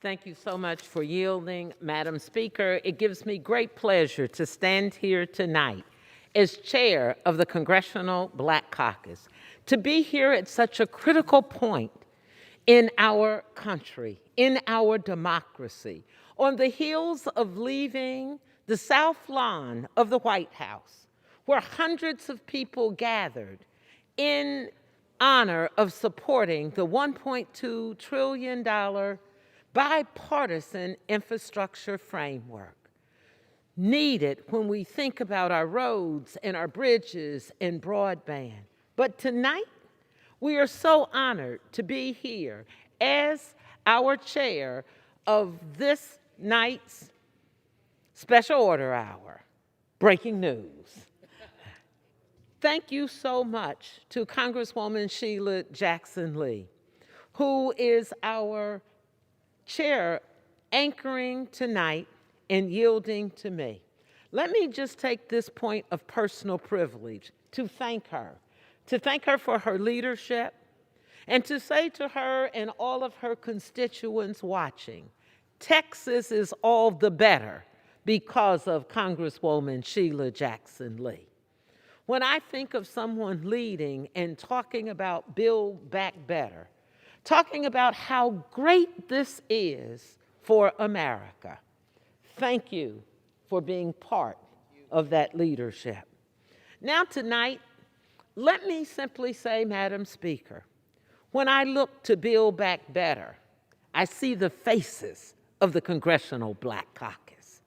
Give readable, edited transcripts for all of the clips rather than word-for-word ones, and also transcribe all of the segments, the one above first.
Thank you so much for yielding, Madam Speaker. It gives me great pleasure to stand here tonight as chair of the Congressional Black Caucus, to be here at such a critical point in our country, in our democracy, on the heels of leaving the South Lawn of the White House, where hundreds of people gathered in honor of supporting the $1.2 trillion bipartisan infrastructure framework needed when we think about our roads and our bridges and broadband. But tonight, we are so honored to be here as our chair of this night's special order hour, breaking news. Thank you so much to Congresswoman Sheila Jackson Lee, who is our chair anchoring tonight and yielding to me. Let me just take this point of personal privilege to thank her for her leadership, and to say to her and all of her constituents watching, Texas is all the better because of Congresswoman Sheila Jackson Lee. When I think of someone leading and talking about Build Back Better, talking about how great this is for America, thank you for being part of that leadership. Now tonight, let me simply say, Madam Speaker, when I look to Build Back Better, I see the faces of the Congressional Black Caucus,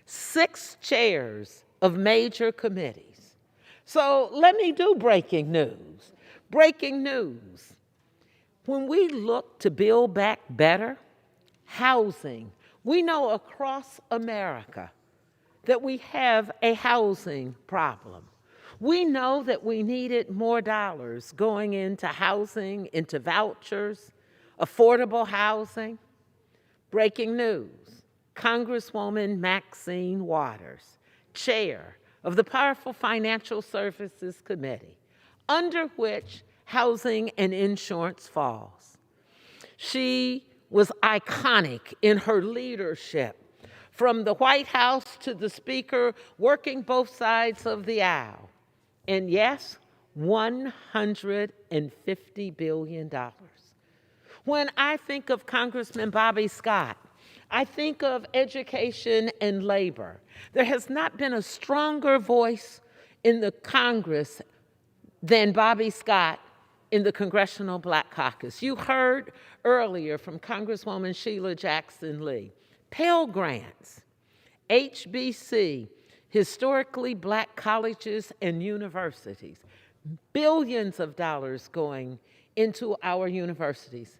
6 chairs of major committees. So let me do breaking news. Breaking news. When we look to Build Back Better, housing, we know across America that we have a housing problem. We know that we needed more dollars going into housing, into vouchers, affordable housing. Breaking news, Congresswoman Maxine Waters, chair of the powerful Financial Services Committee, under which housing and insurance falls. She was iconic in her leadership, from the White House to the Speaker, working both sides of the aisle. And yes, $150 billion. When I think of Congressman Bobby Scott, I think of education and labor. There has not been a stronger voice in the Congress than Bobby Scott in the Congressional Black Caucus. You heard earlier from Congresswoman Sheila Jackson Lee. Pell Grants, HBC, historically black colleges and universities, billions of dollars going into our universities.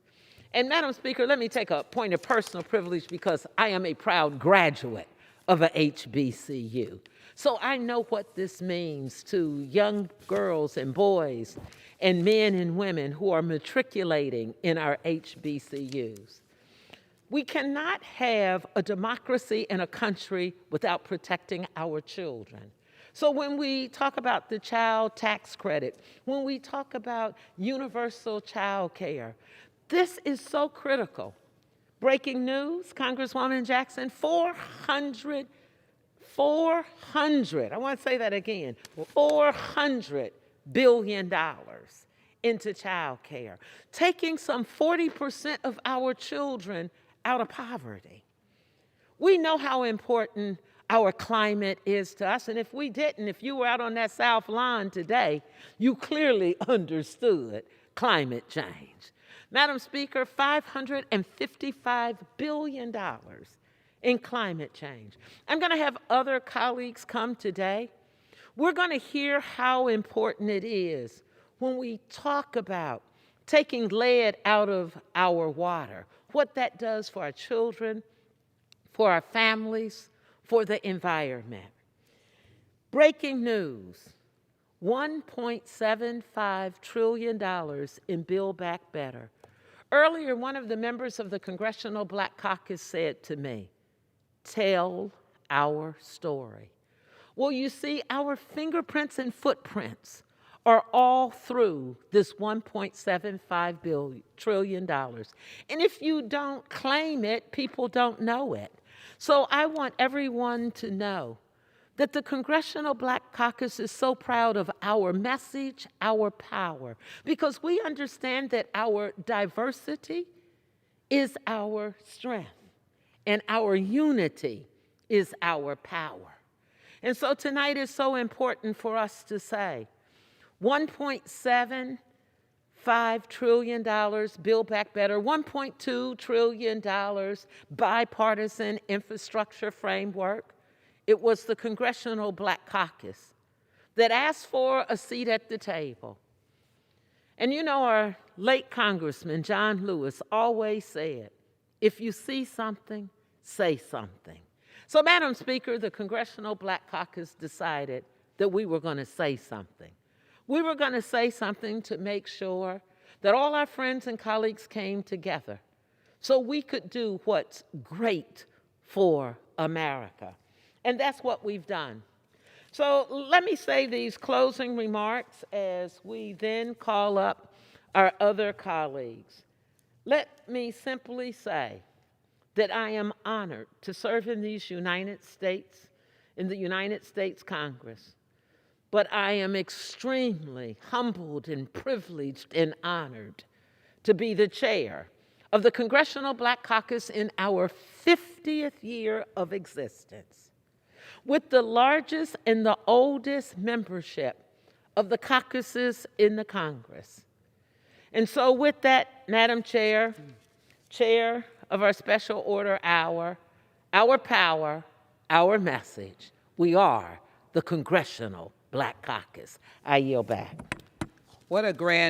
And Madam Speaker, let me take a point of personal privilege because I am a proud graduate of a HBCU. So I know what this means to young girls and boys and men and women who are matriculating in our HBCUs. We cannot have a democracy in a country without protecting our children. So when we talk about the child tax credit, when we talk about universal child care, this is so critical. Breaking news, Congresswoman Jackson, 400, I want to say that again, $400 billion into child care, taking some 40% of our children out of poverty. We know how important our climate is to us, and if we didn't, if you were out on that South Lawn today, you clearly understood climate change. Madam Speaker, $555 billion in climate change. I'm going to have other colleagues come today. We're going to hear how important it is when we talk about taking lead out of our water, what that does for our children, for our families, for the environment. Breaking news, $1.75 trillion in Build Back Better. Earlier, one of the members of the Congressional Black Caucus said to me, tell our story. Well, you see, our fingerprints and footprints are all through this $1.75 trillion. And if you don't claim it, people don't know it. So I want everyone to know that the Congressional Black Caucus is so proud of our message, our power, because we understand that our diversity is our strength and our unity is our power. And so tonight is so important for us to say, $1.75 trillion, Build Back Better, $1.2 trillion bipartisan infrastructure framework. It was the Congressional Black Caucus that asked for a seat at the table. And you know, our late Congressman, John Lewis, always said, if you see something, say something. So, Madam Speaker, the Congressional Black Caucus decided that we were going to say something. We were going to say something to make sure that all our friends and colleagues came together so we could do what's great for America. And that's what we've done. So let me say these closing remarks as we then call up our other colleagues. Let me simply say that I am honored to serve in the United States Congress. But I am extremely humbled and privileged and honored to be the chair of the Congressional Black Caucus in our 50th year of existence, with the largest and the oldest membership of the caucuses in the Congress. And so with that, Madam Chair, Chair of our Special Order Hour, our power, our message, we are the Congressional Black Caucus. I yield back. What a grand